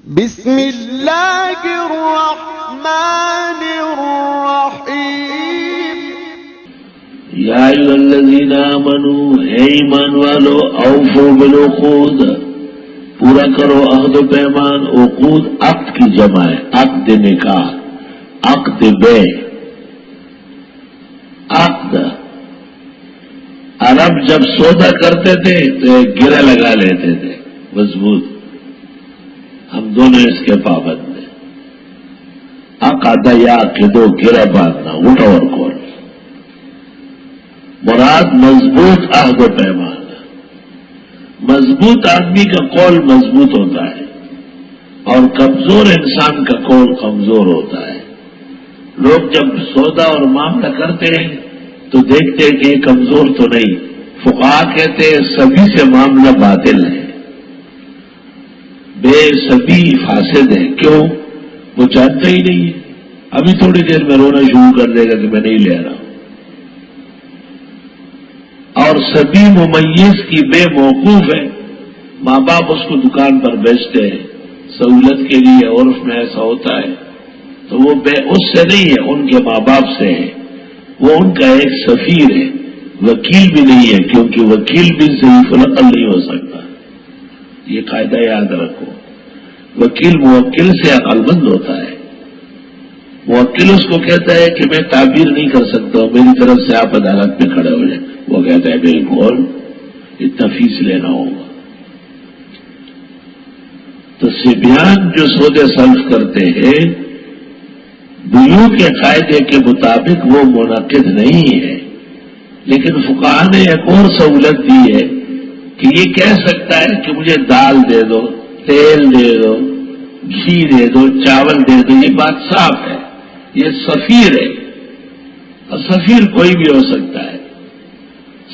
بسم اللہ الرحمن الرحیم یا ایھا الذین آمنوا، اے ایمان والو، اوفوا بالعقود، پورا کرو عہد و پیمان۔ عقود عقد کی جمع ہے، عقد نکاح، عقد بے، عقد۔ عرب جب سودا کرتے تھے تو ایک گرہ لگا لیتے تھے مضبوط، ہم دونوں اس کے پابند ہیں۔ عقد یعقد، گرہ باندھنا، وٹ اور کال، مراد مضبوط عہد و پیمان۔ مضبوط آدمی کا قول مضبوط ہوتا ہے اور کمزور انسان کا قول کمزور ہوتا ہے۔ لوگ جب سودا اور معاملہ کرتے ہیں تو دیکھتے ہیں کہ یہ کمزور تو نہیں، فقہا کہتے ہیں سبھی سے معاملہ باطل ہے، بے سبھی فاسد ہے۔ کیوں؟ وہ جانتا ہی نہیں ہے، ابھی تھوڑی دیر میں رونا شروع کر دے گا کہ میں نہیں لے رہا ہوں۔ اور سبھی ممیز کی بے موقوف ہے، ماں باپ اس کو دکان پر بیچتے ہیں سہولت کے لیے، عرف میں ایسا ہوتا ہے، تو وہ بے اس سے نہیں ہے، ان کے ماں باپ سے ہے، وہ ان کا ایک سفیر ہے، وکیل بھی نہیں ہے، کیونکہ وکیل بھی ضعیف العقل نہیں ہو سکتا، یہ قاعدہ یاد رکھو۔ وکیل موکل سے عقل مند ہوتا ہے، موکل اس کو کہتا ہے کہ میں تعبیر نہیں کر سکتا ہوں، میری طرف سے آپ عدالت میں کھڑے ہو جائیں، وہ کہتا ہے بالکل اتنا فیس لینا ہوگا۔ تو صبیان جو سودے صرف کرتے ہیں بیوہ کے قاعدے کے مطابق وہ منعقد نہیں ہے، لیکن فقہا نے ایک اور سہولت دی ہے کہ یہ کہہ سکتا ہے کہ مجھے دال دے دو، تیل دے دو، گھی دے دو، چاول دے دو، یہ بات صاف ہے، یہ سفیر ہے، اور سفیر کوئی بھی ہو سکتا ہے۔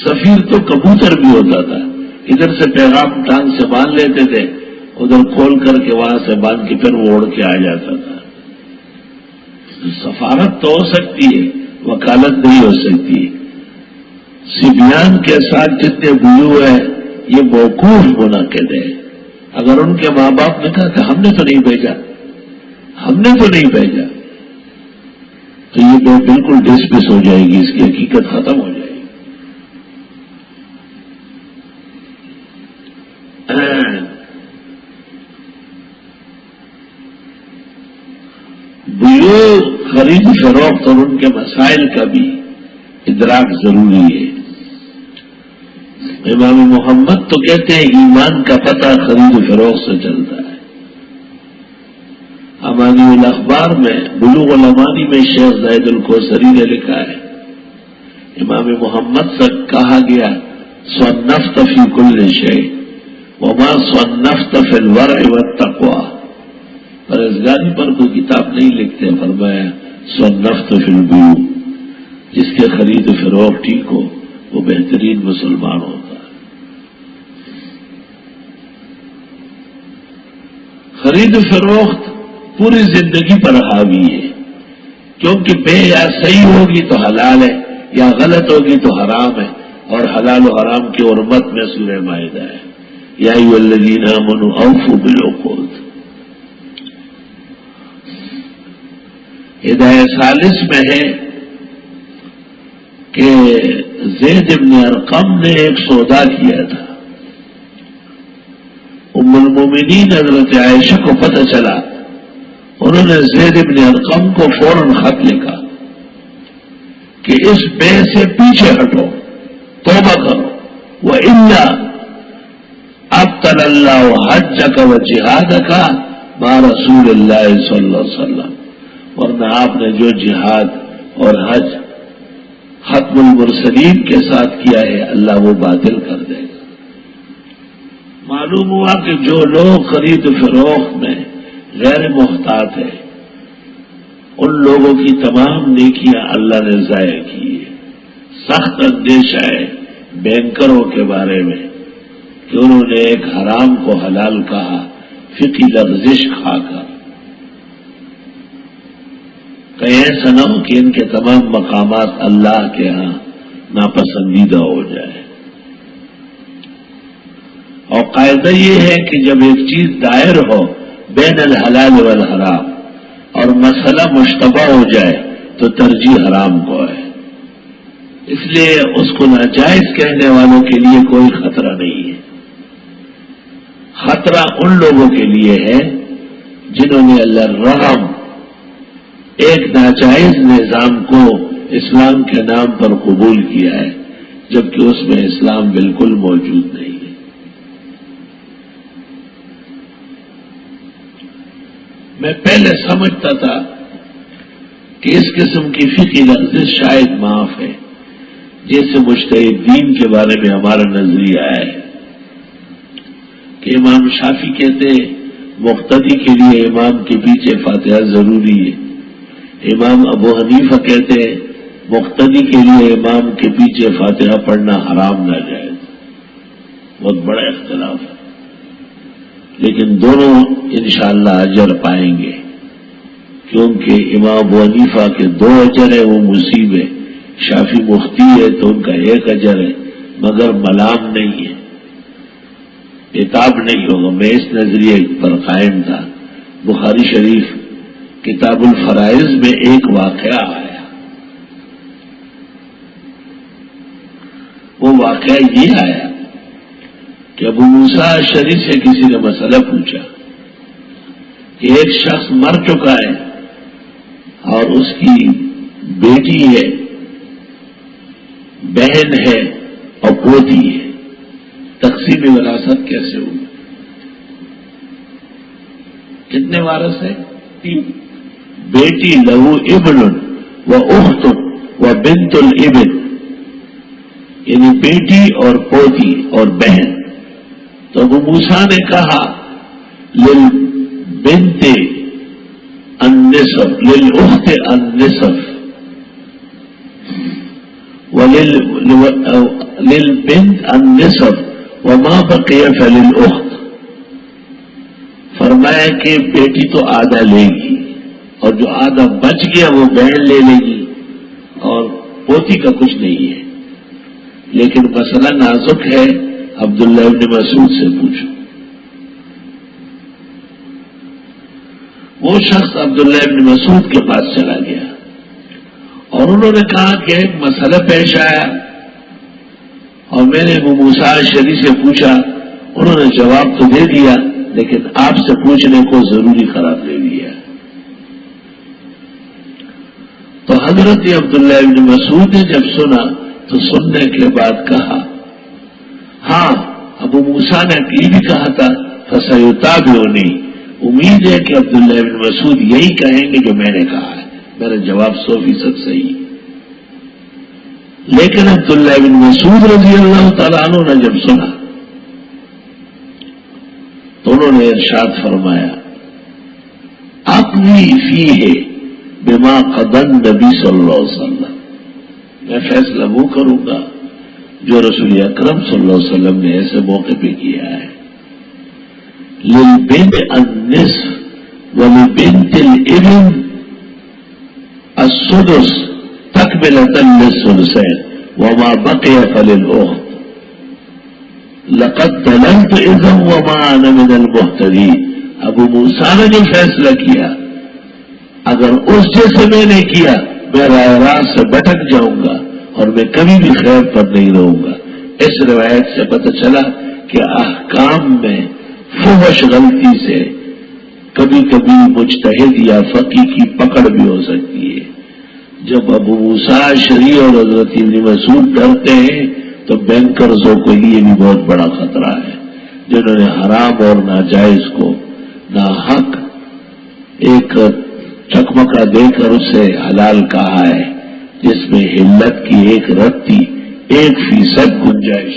سفیر تو کبوتر بھی ہوتا تھا، ادھر سے پیغام ٹانگ سے باندھ لیتے تھے، ادھر کھول کر کے وہاں سے باندھ کے پھر وہ اڑ کے آ جاتا تھا۔ سفارت تو ہو سکتی ہے، وکالت نہیں ہو سکتی۔ صبیان کے ساتھ جتنے بیوہ ہیں یہ موقوف منعقد ہے۔ اگر ان کے ماں باپ نے کہا کہ ہم نے تو نہیں بھیجا، ہم نے تو نہیں بھیجا، تو یہ بالکل ڈسمس ہو جائے گی، اس کی حقیقت ختم ہو جائے گی۔ بیوہ خرید فروخت اور ان کے مسائل کا بھی ادراک ضروری ہے۔ امام محمد تو کہتے ہیں ایمان کا پتہ خرید و فروخت سے چلتا ہے۔ امانی الاخبار میں بلوغ الامانی میں شیخ زید الکوثری نے لکھا ہے، امام محمد سے کہا گیا صنفت فی کل شیء وما صنفت فی الورع والتقوی، پرہیزگاری پر کوئی کتاب نہیں لکھتے، فرمایا صنفت فی البیوع، جس کے خرید و فروخت ٹھیک ہو وہ بہترین مسلمان ہوتا ہے۔ خرید و فروخت پوری زندگی پر حاوی ہے، کیونکہ بے یا صحیح ہوگی تو حلال ہے، یا غلط ہوگی تو حرام ہے، اور حلال و حرام کی حرمت میں سورہ مائدہ ہے، یا ایھا الذین آمنوا اوفوا بالعقود۔ ہدایہ ثالث میں ہے کہ زید بن ارقم نے ایک سودا کیا تھا، ام المومنین حضرت عائشہ کو پتہ چلا، انہوں نے زید بن ارقم کو فوراً خط لکھا کہ اس بے سے پیچھے ہٹو، توبہ کرو، وَإِلَّا أَبْطَلَ اللَّهُ حَجَّكَ وَجِهَادَكَ مَعَ رَسُولِ اللَّهِ صلی اللہ علیہ وسلم، ورنہ آپ نے جو جہاد اور حج ختم المرسلین کے ساتھ کیا ہے اللہ وہ باطل کر دے گا۔ معلوم ہوا کہ جو لوگ خرید و فروخت میں غیر محتاط ہیں ان لوگوں کی تمام نیکیاں اللہ نے ضائع کی ہے۔ سخت اندیشہ ہے بینکروں کے بارے میں کہ انہوں نے ایک حرام کو حلال کہا، فقہی لغزش کھا کر، کہیں ایسا نہ ہو کہ ان کے تمام مقامات اللہ کے ہاں ناپسندیدہ ہو جائے۔ اور قاعدہ یہ ہے کہ جب ایک چیز دائر ہو بین الحلال والحرام اور مسئلہ مشتبہ ہو جائے تو ترجیح حرام کو ہے. اس لیے اس کو ناجائز کہنے والوں کے لیے کوئی خطرہ نہیں ہے. خطرہ ان لوگوں کے لیے ہے جنہوں نے اللہ رحم ایک ناجائز نظام کو اسلام کے نام پر قبول کیا ہے جبکہ اس میں اسلام بالکل موجود نہیں ہے. میں پہلے سمجھتا تھا کہ اس قسم کی فقہی لغزش شاید معاف ہے، جیسے مجتہدین کے بارے میں ہمارا نظریہ ہے کہ امام شافعی کہتے ہیں مقتدی کے لیے امام کے پیچھے فاتحہ ضروری ہے، امام ابو حنیفہ کہتے ہیں مقتدی کے لیے امام کے پیچھے فاتحہ پڑھنا حرام ناجائز. بہت بڑا اختلاف ہے، لیکن دونوں انشاءاللہ اجر پائیں گے کیونکہ امام ابو حنیفہ کے 2 اجر ہیں، وہ مصیب ہے. شافعی مفتی ہے تو ان کا 1 اجر ہے، مگر ملام نہیں ہے، عتاب نہیں ہوگا. میں اس نظریے پر قائم تھا. بخاری شریف کتاب الفرائض میں ایک واقعہ آیا، وہ واقعہ یہ آیا کہ ابو موسیٰ اشعری سے کسی نے مسئلہ پوچھا کہ ایک شخص مر چکا ہے اور اس کی بیٹی ہے، بہن ہے اور پوتی ہے، تقسیم وراثت کیسے ہوگی؟ کتنے وارث ہیں؟ 3. بیٹی لہو ابن و اخت و بنت الابن، یعنی بیٹی اور پوتی اور بہن. تو ابو موسیٰ نے کہا للبنت النصف للاخت النصف للبنت النصف وما بقي فللاخت. فرمایا کہ بیٹی تو آدھا لے گی اور جو آدھا بچ گیا وہ بہن لے لے گی اور پوتی کا کچھ نہیں ہے. لیکن مسئلہ نازک ہے، عبداللہ ابن مسعود سے پوچھو. وہ شخص عبداللہ ابن مسعود کے پاس چلا گیا اور انہوں نے کہا کہ ایک مسئلہ پیش آیا اور میں نے ابو موسیٰ اشعری سے پوچھا. انہوں نے جواب تو دے دیا لیکن آپ سے پوچھنے کو ضروری قرار دے دیا. تو حضرت عبداللہ ابن مسعود نے جب سنا تو سننے کے بعد کہا ہاں ابو موسیٰ نے یہ بھی کہا تھا فَسَيُتَابِعُنِي، امید ہے کہ عبداللہ ابن مسعود یہی کہیں گے جو میں نے کہا ہے. میرا جواب 100% صحیح. لیکن عبداللہ ابن مسعود رضی اللہ تعالیٰ عنہ نے جب سنا تو انہوں نے ارشاد فرمایا اقضی فیہ بما قضى النبی صلی اللہ علیہ وسلم، میں فیصلہ وہ کروں گا جو رسول اکرم صلی اللہ علیہ وسلم نے ایسے موقع پہ کیا ہے. للبنت النصف ولبنت الابن السدس تکملۃ للثلثین وما بقي فللاخت. لقد ضللت اذا وما انا من المهتدین. ابو موسیٰ نے جو فیصلہ کیا اگر اس جیسے میں نے کیا میں راہ راست سے بھٹک جاؤں گا اور میں کبھی بھی خیر پر نہیں رہوں گا. اس روایت سے پتہ چلا کہ احکام میں فحش غلطی سے کبھی کبھی مجتہد یا فقی کی پکڑ بھی ہو سکتی ہے. جب ابو موسیٰ اشعری اور حضرت ابن مسعود ڈرتے ہیں تو بینکرزوں کے لیے بھی بہت بڑا خطرہ ہے، جنہوں نے حرام اور ناجائز کو ناحق ایک چکمکا دے کر اسے حلال کہا ہے جس میں حلت کی ایک رتی 1% گنجائش